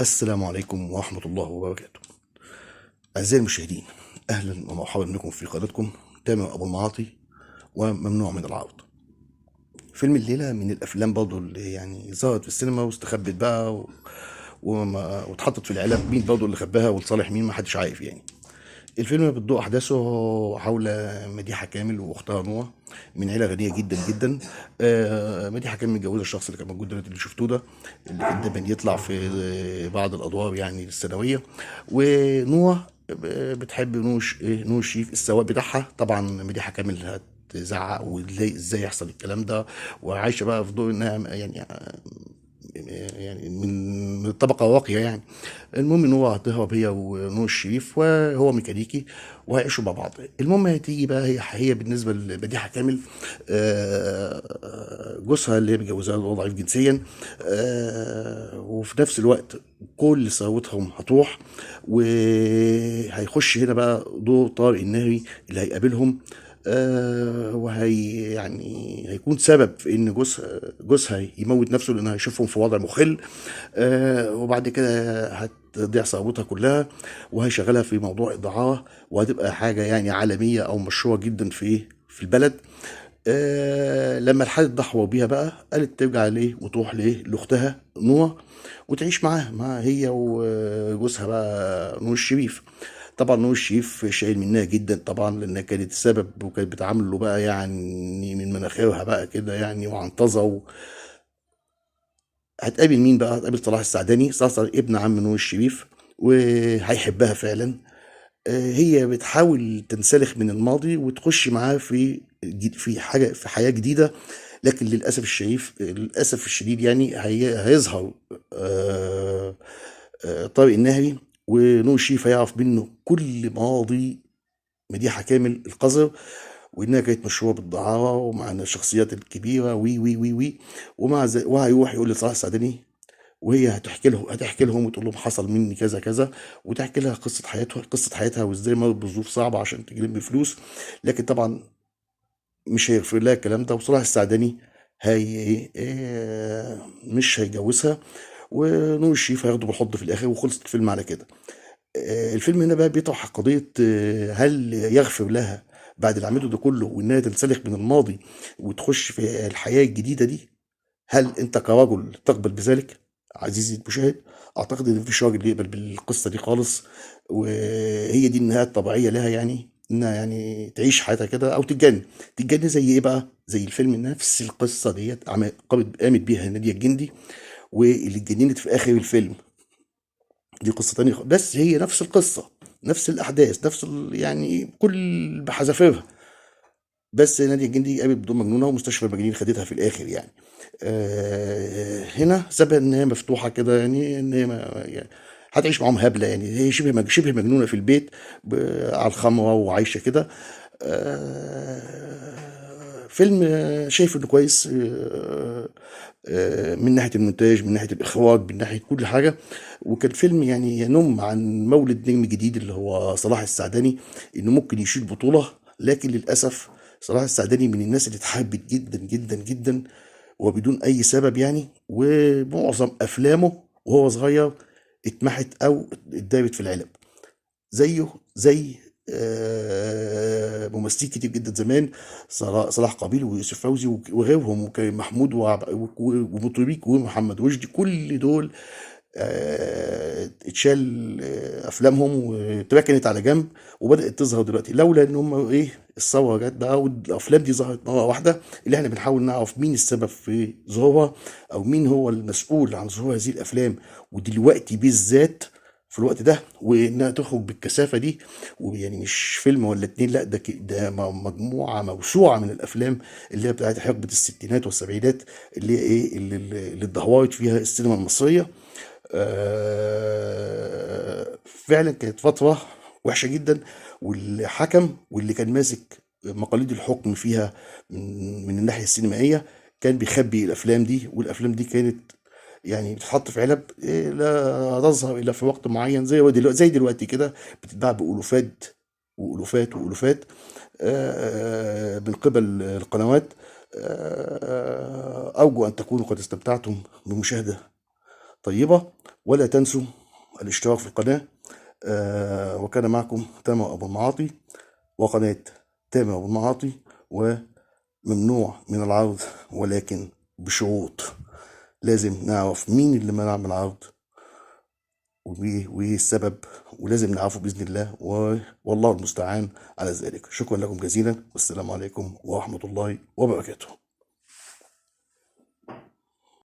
السلام عليكم ورحمة الله وبركاته. أعزائي المشاهدين، أهلا ومرحبا بكم في قناتكم تامر أبو المعاطي وممنوع من العرض. فيلم الليلة من الأفلام برضه اللي يعني ظهرت في السينما واستخبت بقى واتحطت في العلب، مين برضه اللي خباها ولصالح مين محدش عارف يعني. الفيلم بتدور أحداثه حول مديحة كامل وأختها نوح من عيلة غنية جدا جدا. مديحة كامل متجوزة الشخص اللي كان موجود دلوقتي اللي شفتوه ده، اللي كان دايما يطلع في بعض الأدوار يعني الثانوية. ونوح بتحب نور الشريف السواق بتاعها. طبعا مديحة كامل هتزعق وازاي يحصل الكلام ده، وعايشه بقى في دور انها يعني من الطبقه الراقيه يعني. المهم ان هو هتهرب هي ونور الشريف، وهو ميكانيكي، وهيعيشوا مع بعض. المهم هتيجي بقى هي بالنسبه لمديحه كامل، جوزها اللي هي متجوزاه اللي هو ضعيف جنسيا، وفي نفس الوقت كل ثروتهم هتروح. وهيخش هنا بقى دور طارق الناري اللي هيقابلهم، وهي يعني هيكون سبب في ان جوزها يموت نفسه لانه هيشوفهم في وضع مخل. وبعد كده هتضيع ثروتها كلها، وهيشغلها في موضوع الدعارة، وهتبقى حاجة يعني عالمية أو مشهورة جدا في البلد. لما الحال ضحوا بيها بقى، قالت ترجع ليه وتروح ليه لاختها نوح وتعيش معاها، مع هي وجوزها بقى نور الشريف. طبعا نور الشريف شايل منها جدا طبعا، لانها كانت السبب، وكانت بتعامله بقى يعني من مناخيرها بقى كده يعني وعنطزه. هتقابل مين بقى؟ هتقابل صلاح السعداني. صلاح السعداني ابن عم نور الشريف، وهيحبها فعلا. هي بتحاول تنسلخ من الماضي وتخش معاه في حاجه، في حياه جديده. لكن للاسف الشديد يعني هيظهر طارق النهري، ونور الشريف هيعرف منه كل ماضي مديحه كامل القذر، وانها كانت مشهوره بالدعاره ومع الشخصيات الكبيره وي وي وي وي. وهيروح يقول لصلاح السعداني، وهي هتحكي لهم وتقول لهم حصل مني كذا كذا، وتحكي لها قصه حياتها وازاي مرت بظروف صعبه عشان تجيب فلوس. لكن طبعا مش هيغفر لها الكلام ده، وصلاح السعداني هي مش هيجوزها، ونور الشريف هياخده بالحضن في الاخر، وخلصت الفيلم على كده. الفيلم هنا بقى بيطرح قضيه، هل يغفر لها بعد اللي عملته ده كله، وانها تنسلخ من الماضي وتخش في الحياه الجديده دي؟ هل انت كرجل تقبل بذلك عزيزي المشاهد؟ اعتقد ان مفيش راجل يقبل بالقصه دي خالص، وهي دي النهايه الطبيعيه لها، يعني انها يعني تعيش حياتها كده او تتجنن زي ايه بقى؟ زي الفيلم نفس القصه ديت قامت بيها ناديه الجندي، واللي اتجننت في اخر الفيلم دي قصه تانية بس هي نفس القصه، نفس الاحداث، يعني كل بحذافيرها. بس نادية الجندي قامت بدور مجنونة، ومستشفى المجانين خدتها في الآخر يعني. هنا سابها إن هي مفتوحة كده، يعني إن هي يعني هتعيش معاهم هبلة، يعني هي شبه مجنونة في البيت، على الخمرة وعايشة كده. فيلم شايف إنه كويس، من ناحية المونتاج، من ناحية الإخراج، من ناحية كل حاجة. وكان فيلم يعني ينم عن مولد نجم جديد اللي هو صلاح السعداني، إنه ممكن يشيل بطولة. لكن للأسف صلاح السعداني من الناس اللي اتحبت جدا جدا جدا، وبدون أي سبب يعني. ومعظم أفلامه وهو صغير اتمحت أو اتدابت في العلب، زي ممثلين كتير جدا زمان، صلاح قابيل ويوسف فوزي وغيرهم، وكريم محمود ومطربي ومحمد وجدي، كل دول اتشال افلامهم واتركنت على جنب، وبدات تظهر دلوقتي لولا ان هم الثوره جت بقى والافلام دي ظهرت مره واحده، اللي احنا بنحاول نعرف مين السبب في ظهورها، او مين هو المسؤول عن ظهور هذه الافلام، ودلوقتي بالذات في الوقت ده، وانها تخرج بالكثافه دي. ويعني مش فيلم ولا اتنين، لا ده مجموعه موسوعه من الافلام اللي هي بتاعت حقبه الستينات والسبعينات، اللي هي اللي اتدهورت فيها السينما المصريه. فعلا كانت فترة وحشة جدا. واللي حكم واللي كان ماسك مقاليد الحكم فيها من الناحية السينمائية كان بيخبي الأفلام دي، والأفلام دي كانت يعني بتتحط في علب، لا تظهر إلا في وقت معين، زي دلوقتي كده، بتتباع بألوفات وألوفات وألوفات من قبل القنوات. أرجو أن تكونوا قد استمتعتم بمشاهدة طيبة، ولا تنسوا الاشتراك في القناة. وكان معكم تامر أبو المعاطي وقناة تامر أبو المعاطي، وممنوع من العرض ولكن بشروط. لازم نعرف مين اللي منع من العرض وايه السبب، ولازم نعرفه بإذن الله، والله المستعان على ذلك. شكرا لكم جزيلا، والسلام عليكم ورحمة الله وبركاته.